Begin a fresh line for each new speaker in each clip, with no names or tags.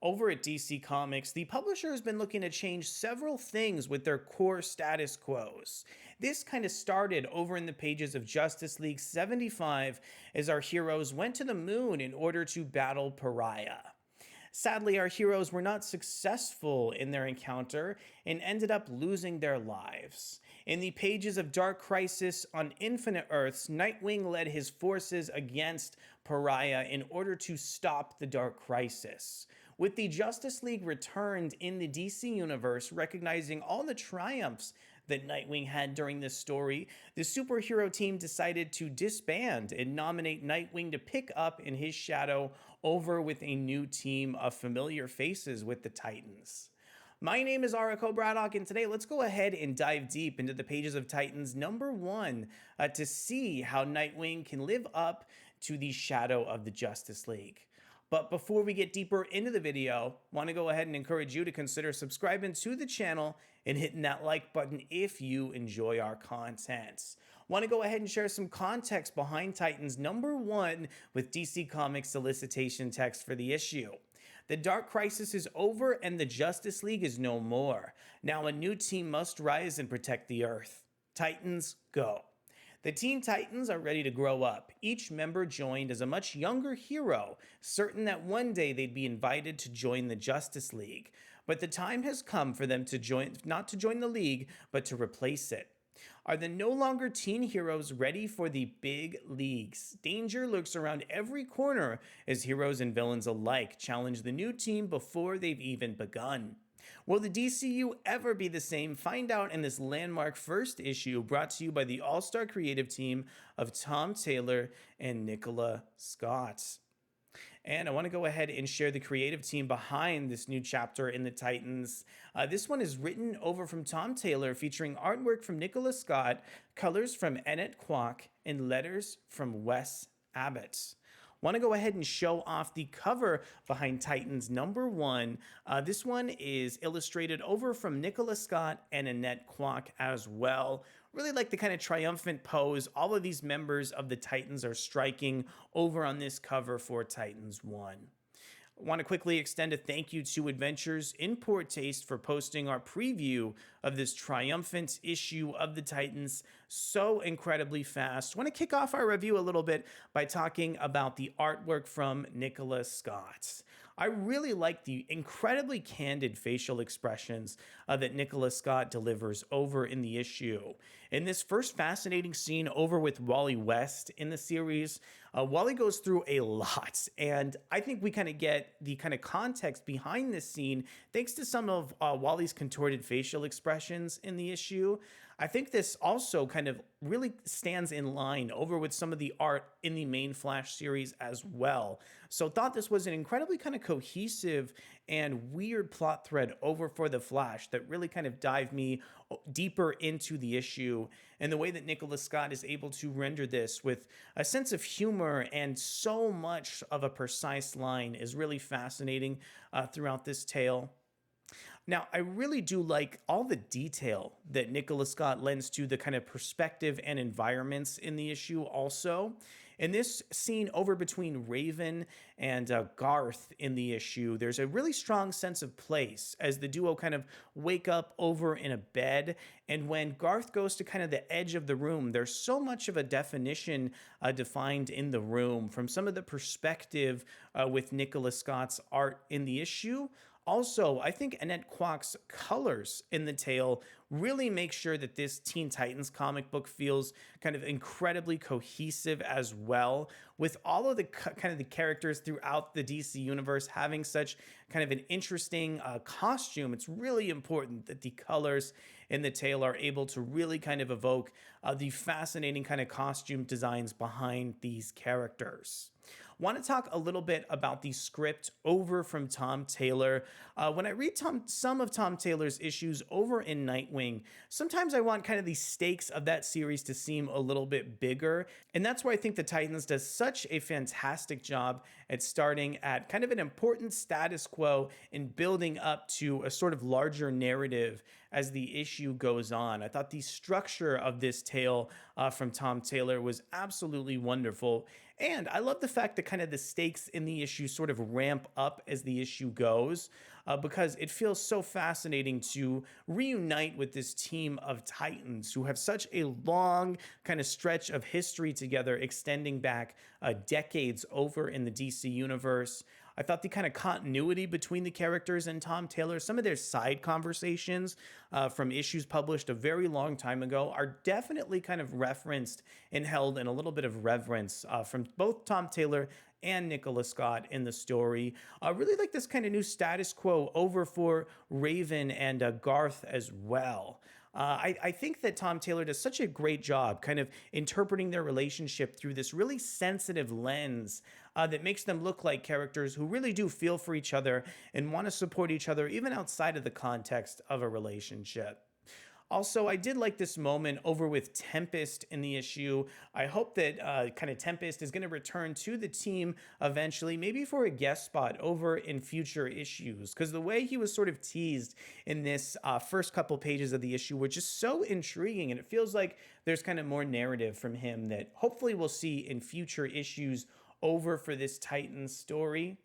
Over at DC Comics, the publisher has been looking to change several things with their core status quos. This kind of started over in the pages of Justice League 75 as our heroes went to the moon in order to battle Pariah. Sadly, our heroes were not successful in their encounter and ended up losing their lives. In the pages of Dark Crisis on Infinite Earths, Nightwing led his forces against Pariah in order to stop the Dark Crisis. With the Justice League returned in the DC universe, recognizing all the triumphs that Nightwing had during this story, the superhero team decided to disband and nominate Nightwing to pick up in his shadow over with a new team of familiar faces with the Titans. My name is Arako Braddock, and today let's go ahead and dive deep into the pages of Titans #1 to see how Nightwing can live up to the shadow of the Justice League. But before we get deeper into the video, I want to go ahead and encourage you to consider subscribing to the channel and hitting that like button if you enjoy our content. I want to go ahead and share some context behind Titans #1 with DC Comics solicitation text for the issue. The Dark Crisis is over and the Justice League is no more. Now a new team must rise and protect the Earth. Titans, go. The Teen Titans are ready to grow up. Each member joined as a much younger hero, certain that one day they'd be invited to join the Justice League. But the time has come for them to join, not to join the League, but to replace it. Are the no longer teen heroes ready for the big leagues? Danger lurks around every corner as heroes and villains alike challenge the new team before they've even begun. Will the DCU ever be the same? Find out in this landmark first issue brought to you by the all-star creative team of Tom Taylor and Nicola Scott. And I want to go ahead and share the creative team behind this new chapter in the Titans. This one is written over from Tom Taylor, featuring artwork from Nicola Scott, colors from Annette Kwok, and letters from Wes Abbott. Want to go ahead and show off the cover behind Titans #1. This one is illustrated over from Nicola Scott and Annette Kwok as well. Really like the kind of triumphant pose all of these members of the Titans are striking over on this cover for Titans 1. I want to quickly extend a thank you to Adventures in Poor Taste for posting our preview of this triumphant issue of the Titans so incredibly fast. I want to kick off our review a little bit by talking about the artwork from Nicola Scott. I really like the incredibly candid facial expressions that Nicola Scott delivers over in the issue. In this first fascinating scene over with Wally West in the series, Wally goes through a lot, and I think we kind of get the kind of context behind this scene thanks to some of Wally's contorted facial expressions in the issue. I think this also kind of really stands in line over with some of the art in the main Flash series as well. So thought this was an incredibly kind of cohesive and weird plot thread over for the Flash that really kind of dived me deeper into the issue, and the way that Nicola Scott is able to render this with a sense of humor and so much of a precise line is really fascinating throughout this tale. Now, I really do like all the detail that Nicola Scott lends to the kind of perspective and environments in the issue also. In this scene over between Raven and Garth in the issue, there's a really strong sense of place as the duo kind of wake up over in a bed. And when Garth goes to kind of the edge of the room, there's so much of a definition defined in the room from some of the perspective with Nicola Scott's art in the issue. Also, I think Annette Kwok's colors in the tale really make sure that this Teen Titans comic book feels kind of incredibly cohesive as well, with all of the kind of the characters throughout the DC universe having such kind of an interesting costume. It's really important that the colors in the tale are able to really kind of evoke the fascinating kind of costume designs behind these characters. Want to talk a little bit about the script over from Tom Taylor. When I read some of Tom Taylor's issues over in Nightwing, sometimes I want kind of the stakes of that series to seem a little bit bigger. And that's where I think the Titans does such a fantastic job at starting at kind of an important status quo and building up to a sort of larger narrative as the issue goes on. I thought the structure of this tale from Tom Taylor was absolutely wonderful. And I love the fact that kind of the stakes in the issue sort of ramp up as the issue goes, because it feels so fascinating to reunite with this team of Titans who have such a long kind of stretch of history together, extending back decades over in the DC universe. I thought the kind of continuity between the characters and Tom Taylor, some of their side conversations from issues published a very long time ago, are definitely kind of referenced and held in a little bit of reverence from both Tom Taylor and Nicola Scott in the story. I really like this kind of new status quo over for Raven and Garth as well. I think that Tom Taylor does such a great job kind of interpreting their relationship through this really sensitive lens that makes them look like characters who really do feel for each other and want to support each other even outside of the context of a relationship. Also, I did like this moment over with Tempest in the issue. I hope that kind of Tempest is going to return to the team eventually, maybe for a guest spot over in future issues, because the way he was sort of teased in this first couple pages of the issue were just so intriguing, and it feels like there's kind of more narrative from him that hopefully we'll see in future issues over for this Titan story.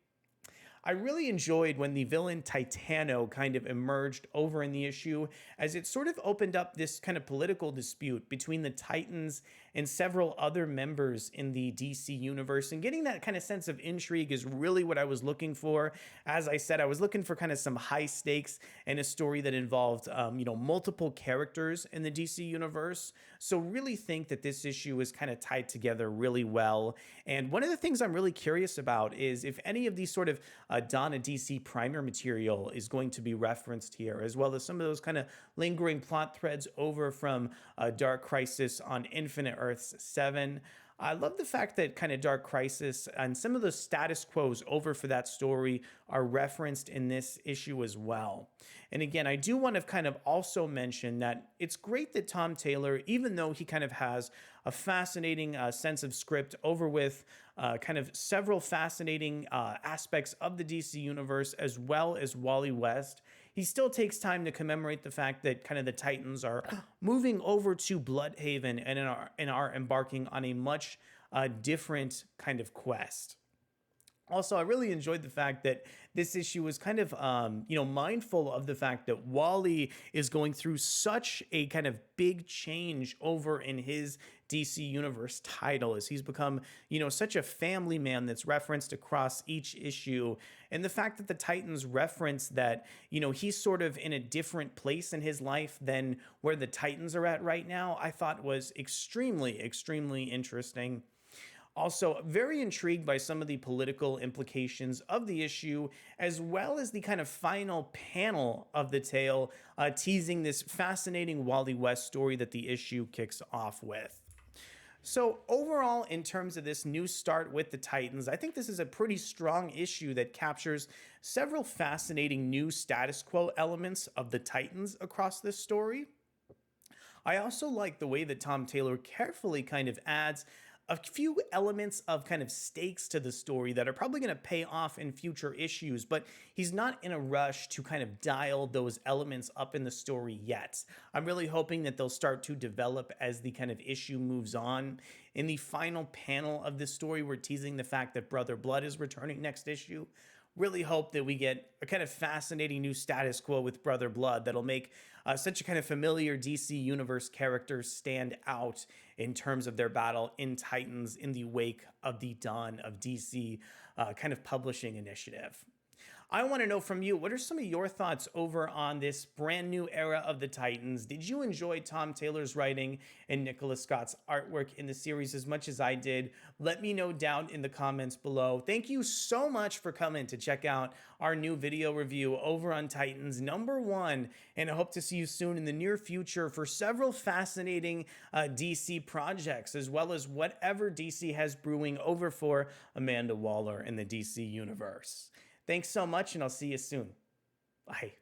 I really enjoyed when the villain Titano kind of emerged over in the issue, as it sort of opened up this kind of political dispute between the Titans and several other members in the DC universe. And getting that kind of sense of intrigue is really what I was looking for. As I said, I was looking for kind of some high stakes and a story that involved, multiple characters in the DC universe. So really think that this issue is kind of tied together really well. And one of the things I'm really curious about is if any of these sort of Donna DC primer material is going to be referenced here, as well as some of those kind of lingering plot threads over from Dark Crisis on Infinite Earths 7. I love the fact that kind of Dark Crisis and some of the status quos over for that story are referenced in this issue as well. And again, I do want to kind of also mention that it's great that Tom Taylor, even though he kind of has a fascinating sense of script over with kind of several fascinating aspects of the DC universe, as well as Wally West, he still takes time to commemorate the fact that kind of the Titans are moving over to Bloodhaven and are embarking on a much different kind of quest. Also, I really enjoyed the fact that this issue was kind of, mindful of the fact that Wally is going through such a kind of big change over in his DC Universe title, as he's become, such a family man that's referenced across each issue. And the fact that the Titans reference that, he's sort of in a different place in his life than where the Titans are at right now, I thought was extremely, extremely interesting. Also, very intrigued by some of the political implications of the issue, as well as the kind of final panel of the tale, teasing this fascinating Wally West story that the issue kicks off with. So overall, in terms of this new start with the Titans, I think this is a pretty strong issue that captures several fascinating new status quo elements of the Titans across this story. I also like the way that Tom Taylor carefully kind of adds a few elements of kind of stakes to the story that are probably going to pay off in future issues, but he's not in a rush to kind of dial those elements up in the story yet. I'm really hoping that they'll start to develop as the kind of issue moves on. In the final panel of this story, we're teasing the fact that Brother Blood is returning next issue. Really hope that we get a kind of fascinating new status quo with Brother Blood that'll make such a kind of familiar DC Universe characters stand out in terms of their battle in Titans in the wake of the dawn of DC kind of publishing initiative. I want to know from you, what are some of your thoughts over on this brand new era of the Titans? Did you enjoy Tom Taylor's writing and Nicola Scott's artwork in the series as much as I did? Let me know down in the comments below. Thank you so much for coming to check out our new video review over on Titans #1, and I hope to see you soon in the near future for several fascinating DC projects, as well as whatever DC has brewing over for Amanda Waller in the DC universe. Thanks so much, and I'll see you soon. Bye.